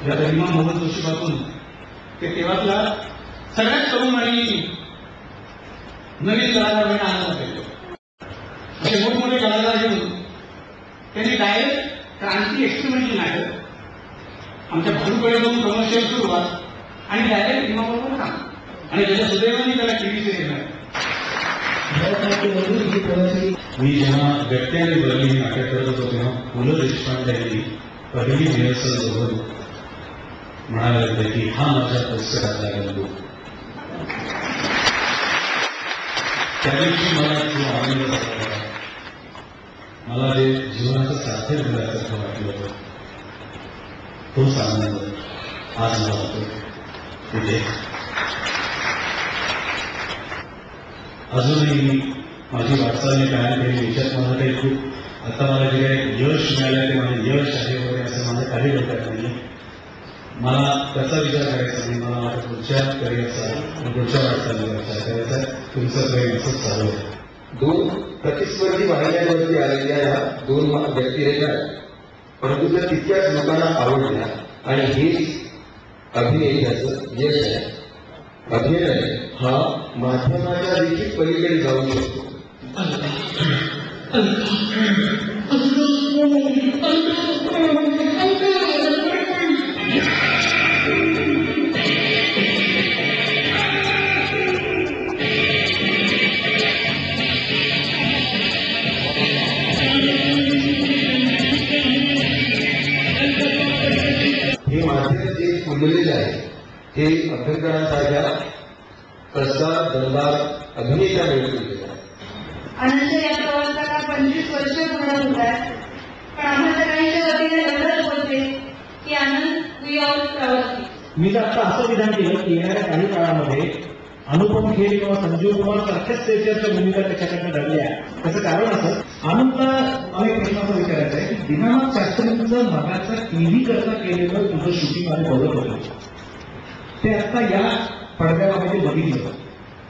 या गरिमा मोहन जोशीपासून ते तेव्हातला सगळ्यात तरुण आणि नवीन कलाकार आनंद केले. असे मोठमोठे कलाकार घेऊन त्यांनी डायरेक्ट क्रांती एक्सपेरिमेंटल नाटक आमच्या भाडूकडे जाऊन कमर्शियल सुरुवात आणि डायरेक्ट इमामावर काम आणि त्याच्या सुदैवाने त्याला टीव्ही सिरियल आहे. मी जेव्हा व्यक्त्याने बरली नाटक करत होतो तेव्हा पु ल देशपांडे यांनी पहिली रिहर्सल बघून म्हणाले होते की हा माझ्या पुस्तकातला गंधू. त्या दिवशी मला खूप आनंद झाला. मला जे जीवनाचं साध्य झाल्यासारखं वाटलं होतं तोच आनंद आज मला होतो. तिथे अजूनही माझी वाटचाल कायम केली. याच्यात मला काही खूप आता मला जे काही यश मिळालं ते माझे यश आहे वगैरे असं माझं काही डोक्यात नाही. मला त्याचा विचार करायचा नाही. मला माझ्या पुढच्या करिअरचा पुढच्या वाटचालीचा विचार करायचा. तुमचं प्रेम असंच चालू आहे. दोन प्रतिस्पर्धी वाहिन्यांवरती आलेल्या या दोन व्यक्तिरेखा परंतु त्या तितक्याच लोकांना आवडल्या आणि हेच अभिनयाचं यश आहे. अभिनय हा माध्यमाच्या देखील पलीकडे जाऊ शकतो. हे माध्यम जे फुललेले आहे हे अभ्यंकरांसारख्या प्रसार दरबार अभिनेता मिळवलेले आहे. अनंत या प्रवासाला 25 वर्ष पूर्ण होत आहेत. पण आम्हाला सगळ्यांच्या वतीने एवढंच बोलते की आनंद वी ऑल प्रवासी. मी तर आता असं विधान केलं की येणाऱ्या काही काळामध्ये अनुपम खेर किंवा संजीव कुमार सारख्याच स्टेजरच्या भूमिका त्याच्याकडनं घडल्या. त्याचं कारण असं अनंतला अनेक प्रश्नाचा विचारायचा आहे की दीनानाथ शास्त्रींचं मगाचं टीव्ही करता केलेलं तुझं शूटिंग आम्ही बघत होतो ते आता या पडद्यामध्ये बघितलं.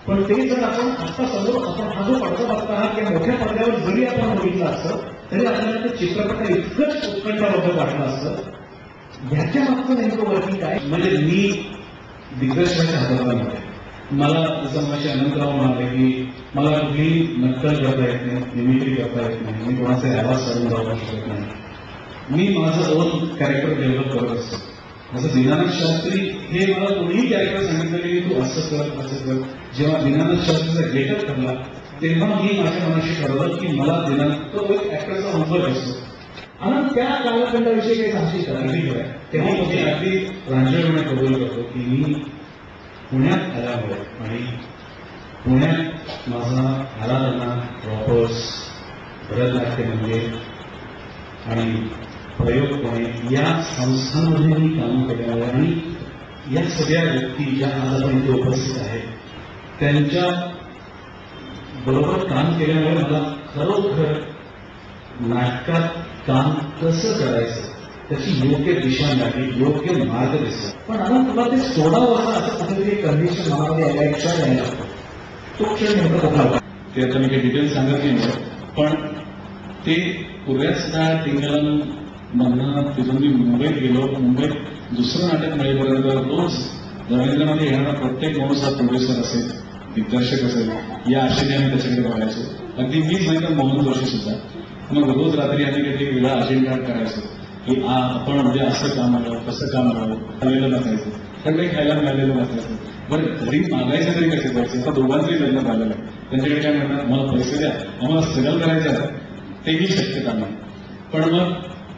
पण ते जर आपण आता समोर आपण हा जो पडदा बघता आहात या मोठ्या पडद्यावर जरी आपण बघितलं असतं तरी आपल्याला ते चित्रपट इतकंच उत्कंठाबद्दल वाटलं असतं. ह्याच्या मागचं नेमकं वर्किंग काय? म्हणजे मी दिग्दर्शनाच्या हाताला नव्हते. मला जसं माझे अनंतराव म्हणाले की मला कुठली नक्कल करता येत नाही, मिमिक्री करता येत नाही, मी कोणाचे आवाज साधून जाऊ शकत नाही. मी माझं ओन कॅरेक्टर डेव्हलप करत असतो. जसं दीनानाथ शास्त्री हे मला कोणीही कॅरेक्टर सांगितलं की तू असं कर असं कर. जेव्हा दीनानाथ शास्त्रीचा गेटअप ठरला तेव्हा मी माझ्या मनाशी ठरवलं की मला दीनानाथ तो एक ऍक्टरचा अनुभव असतो. आणि त्या कालखंडाविषयी काही सांगशील का? तेव्हा मी अगदी रांजळपणे कबूल करतो की मी पुण्यात आल्यामुळे आणि पुण्यात माझा आराधना रॉपर्स भरतनाट्य मंदिर आणि प्रयोगपणे या संस्थांमध्ये मी काम केल्यामुळे आणि या सगळ्या व्यक्ती ज्या आज आपण इथे उपस्थित आहेत त्यांच्या बरोबर काम केल्यामुळे मला खरोखर नाटकात काम कसं करायचं त्याची योग्य दिशा मिळाली, योग्य मार्ग दिसला. पण आता तुला ते सोडावं असं कुठेतरी कंडिशन मनामध्ये यायला इच्छा यायला तो क्षण नेमका कुठला होता? ते आता मी काही डिटेल्स सांगत नाही पण ते पूर्व्याच काळात टिंगलन मधनं तिथून मी मुंबईत गेलो. मुंबईत दुसरं नाटक मिळेपर्यंत रोज रवींद्रमध्ये येणारा प्रत्येक माणूस हा प्रोड्युसर असेल, दिग्दर्शक असेल या आशेने आम्ही त्याच्याकडे बघायचो. अगदी मीच नाही तर मोहन जोशी सुद्धा. मग रोज रात्री आम्ही काहीतरी वेगळा अजेंडा करायचो की आपण म्हणजे असं काम आलं तसं काम आलं आलेलं नसायचं, पण काही खायला मिळालेलं नसायचं. बरं घरी मागायचं तरी कसे जायचं? आता दोघांचंही लग्न झालेलं आहे. त्यांच्याकडे काय म्हणतात मला पैसे द्या, आम्हाला स्ट्रगल करायचं आहे तेही शक्यता नाही. पण मग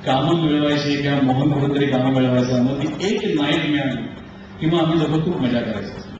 कामं मिळवायची किंवा मोहन कुठेतरी कामं मिळवायचं मग ती एक नाईट मिळाली किंवा आम्ही लोक खूप मजा करायचो.